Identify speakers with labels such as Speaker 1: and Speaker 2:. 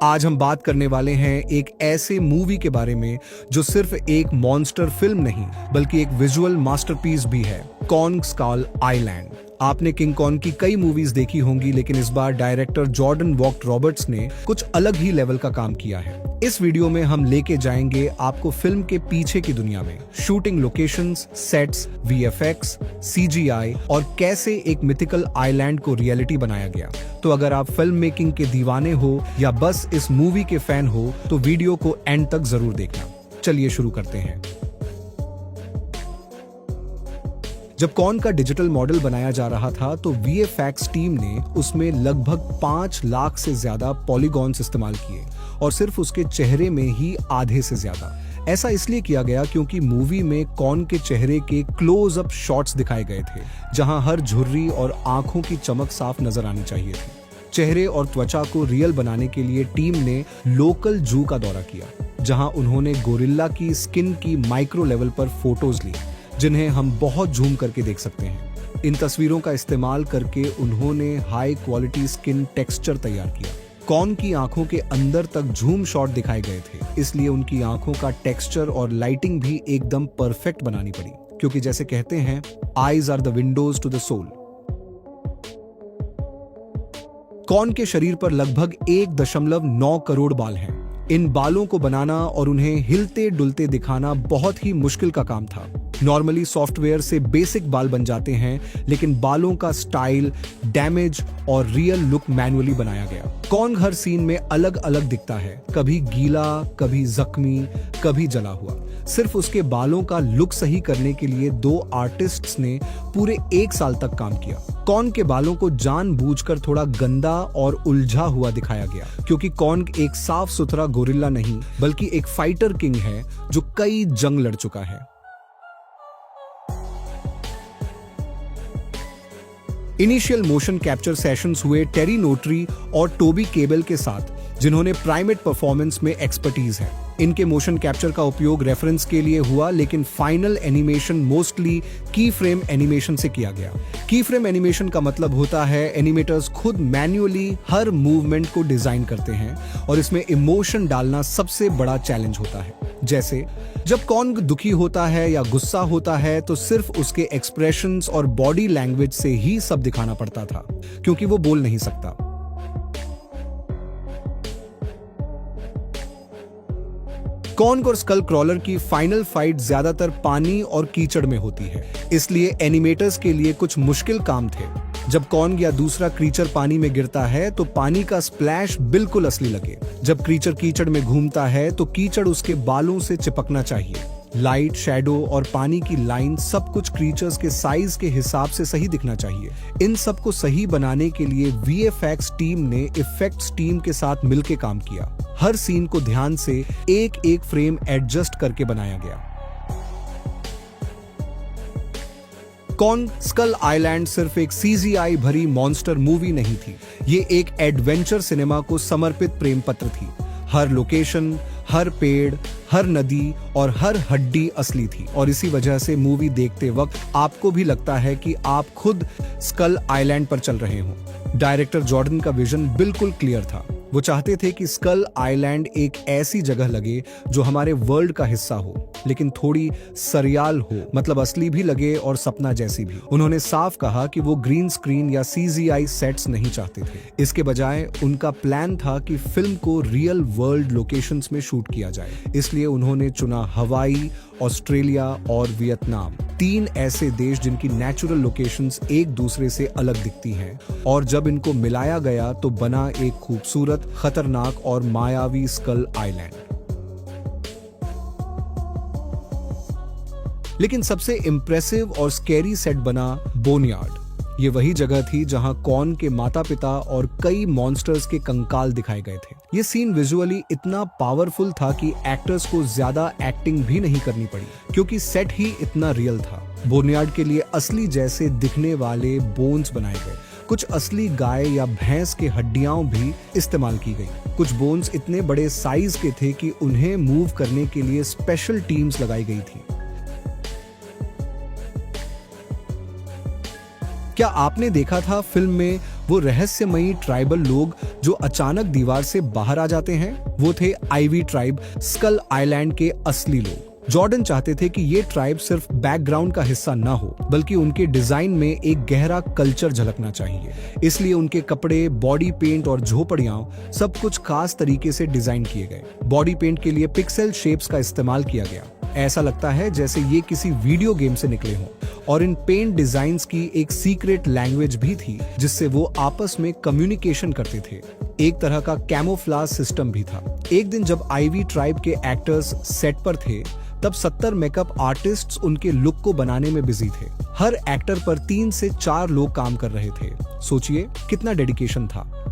Speaker 1: आज हम बात करने वाले हैं एक ऐसे मूवी के बारे में जो सिर्फ एक मॉन्स्टर फिल्म नहीं बल्कि एक विजुअल मास्टरपीस भी है, कॉन्ग स्कल आइलैंड। आपने किंग कॉन्ग की कई मूवीज देखी होंगी, लेकिन इस बार डायरेक्टर जॉर्डन वॉग्ट-रॉबर्ट्स ने कुछ अलग ही लेवल का काम किया है। इस वीडियो में हम लेके जाएंगे आपको फिल्म के पीछे की दुनिया में, shooting locations, sets, VFX, CGI और कैसे एक मिथिकल आइलैंड को रियलिटी बनाया गया। तो अगर आप फिल्म मेकिंग के दीवाने हो या बस इस मूवी के फैन हो तो वीडियो को एंड तक जरूर देखना। चलिए शुरू करते हैं। जब कॉन्ग का डिजिटल मॉडल बनाया जा रहा था तो वीएफएक्स टीम ने उसमें लगभग 5 लाख से ज्यादा पॉलीगॉन्स इस्तेमाल किए और सिर्फ उसके चेहरे में ही आधे से ज्यादा। ऐसा इसलिए किया गया क्योंकि मूवी में कॉन्ग के चेहरे के क्लोज अप शॉट्स दिखाए गए थे, जहां हर झुर्री और आंखों की चमक साफ नजर आनी चाहिए थी। चेहरे और त्वचा को रियल बनाने के लिए टीम ने लोकल जू का दौरा किया, जहां उन्होंने गोरिल्ला की स्किन की माइक्रो लेवल पर फोटोज ली, जिन्हें हम बहुत जूम करके देख सकते हैं। इन तस्वीरों का इस्तेमाल करके उन्होंने हाई क्वालिटी स्किन टेक्सचर तैयार किया। कॉन्ग की आंखों के अंदर तक झूम शॉट दिखाए गए थे, इसलिए उनकी आंखों का टेक्सचर और लाइटिंग भी एकदम परफेक्ट बनानी पड़ी, क्योंकि जैसे कहते हैं, eyes are the windows to the soul. Kong के शरीर पर लगभग 1.9 करोड़ बाल हैं। इन बालों को बनाना और उन्हें हिलते डुलते दिखाना बहुत ही मुश्किल का काम था। नॉर्मली सॉफ्टवेयर से बेसिक बाल बन जाते हैं, लेकिन बालों का स्टाइल, डैमेज और रियल लुक मैन्युअली बनाया गया। कॉन्ग हर सीन में अलग अलग दिखता है, कभी गीला, कभी जख्मी, कभी जला हुआ। सिर्फ उसके बालों का लुक सही करने के लिए 2 आर्टिस्ट्स ने पूरे 1 साल तक काम किया। कॉन्ग के बालों को जानबूझकर थोड़ा गंदा और उलझा हुआ दिखाया गया, क्योंकि कॉन्ग एक साफ सुथरा गोरिल्ला नहीं बल्कि एक फाइटर किंग है जो कई जंग लड़ चुका है। इनिशियल मोशन कैप्चर सेशंस हुए टेरी नोटरी और टोबी केबल के साथ, जिन्होंने प्राइमेट परफॉर्मेंस में एक्सपर्टीज है। इनके मोशन कैप्चर का उपयोग रेफरेंस के लिए हुआ, लेकिन फाइनल एनिमेशन मोस्टली की फ्रेम एनिमेशन से किया गया। की फ्रेम एनिमेशन का मतलब होता है एनिमेटर्स खुद मैन्युअली हर मूवमेंट को डिजाइन करते हैं और इसमें इमोशन डालना सबसे बड़ा चैलेंज होता है। जैसे जब कॉन्ग दुखी होता है या गुस्सा होता है तो सिर्फ उसके एक्सप्रेशंस और बॉडी लैंग्वेज से ही सब दिखाना पड़ता था, क्योंकि वो बोल नहीं सकता। कॉन्ग और स्कल क्रॉलर की फाइनल फाइट ज्यादातर पानी और कीचड़ में होती है, इसलिए एनिमेटर्स के लिए कुछ मुश्किल काम थे। जब कॉन्ग या दूसरा क्रीचर पानी में गिरता है तो पानी का स्प्लैश बिल्कुल असली लगे। जब क्रीचर कीचड़ में घूमता है तो कीचड़ उसके बालों से चिपकना चाहिए। लाइट, शैडो और पानी की लाइन, सब कुछ क्रीचर्स के साइज के हिसाब से सही दिखना चाहिए। इन सब को सही बनाने के लिए वीएफएक्स टीम ने इफेक्ट्स टीम के साथ मिलकर काम किया। हर सीन को ध्यान से एक एक फ्रेम एडजस्ट करके बनाया गया। कॉन्ग स्कल आइलैंड सिर्फ एक सीजीआई भरी मॉन्स्टर मूवी नहीं थी, ये एक एडवेंचर सिनेमा को समर्पित प्रेम पत्र थी। हर लोकेशन, हर पेड़, हर नदी और हर हड्डी असली थी, और इसी वजह से मूवी देखते वक्त आपको भी लगता है कि आप खुद स्कल आइलैंड पर चल रहे हो। डायरेक्टर जॉर्डन का विजन बिल्कुल क्लियर था। वो चाहते थे कि स्कल आइलैंड एक ऐसी जगह लगे जो हमारे वर्ल्ड का हिस्सा हो, लेकिन थोड़ी सरयाल हो, मतलब असली भी लगे और सपना जैसी भी। उन्होंने साफ कहा कि वो ग्रीन स्क्रीन या सीजीआई सेट्स नहीं चाहते थे। इसके बजाय उनका प्लान था कि फिल्म को रियल वर्ल्ड लोकेशंस में शूट किया जाए। इसलिए उन्होंने चुना हवाई, ऑस्ट्रेलिया और वियतनाम, 3 ऐसे देश जिनकी नेचुरल लोकेशंस एक दूसरे से अलग दिखती हैं, और जब इनको मिलाया गया तो बना एक खूबसूरत, खतरनाक और मायावी स्कल आइलैंड। लेकिन सबसे इंप्रेसिव और स्कैरी सेट बना बोनयार्ड। ये वही जगह थी जहां कॉन्ग के माता पिता और कई मॉन्स्टर्स के कंकाल दिखाए गए थे। ये सीन विजुअली इतना पावरफुल था कि एक्टर्स को ज्यादा एक्टिंग भी नहीं करनी पड़ी, क्योंकि सेट ही इतना रियल था। बोनयार्ड के लिए असली जैसे दिखने वाले बोन्स बनाए गए। कुछ असली गाय या भैंस के हड्डियां भी इस्तेमाल की गई। कुछ बोन्स इतने बड़े साइज के थे कि उन्हें मूव करने के लिए स्पेशल टीम्स लगाई गई थी। क्या आपने देखा था फिल्म में वो रहस्यमयी ट्राइबल लोग जो अचानक दीवार से बाहर आ जाते हैं, वो थे आईवी ट्राइब, स्कल आइलैंड के असली लोग। जॉर्डन चाहते थे कि ये ट्राइब सिर्फ बैकग्राउंड का हिस्सा ना हो, बल्कि उनके डिजाइन में एक गहरा कल्चर झलकना चाहिए। इसलिए उनके कपड़े, बॉडी पेंट और झोपड़ियां सब कुछ खास तरीके से डिजाइन किए गए। बॉडी पेंट के लिए पिक्सेल शेप्स का इस्तेमाल किया गया। ऐसा लगता है जैसे ये किसी वीडियो गेम से निकले हों। और इन पेंट डिजाइन्स की एक सीक्रेट लैंग्वेज भी थी, जिससे वो आपस में कम्युनिकेशन करते थे। एक तरह का कैमोफ्लाज सिस्टम भी था। एक दिन जब आईवी ट्राइब के एक्टर्स सेट पर थे, तब 70 मेकअप आर्टिस्ट्स उनके लुक को बनाने में बिजी थे। हर एक्टर पर 3 से 4 लोग काम कर रहे थे। सोचिए कितना डेडिकेशन था।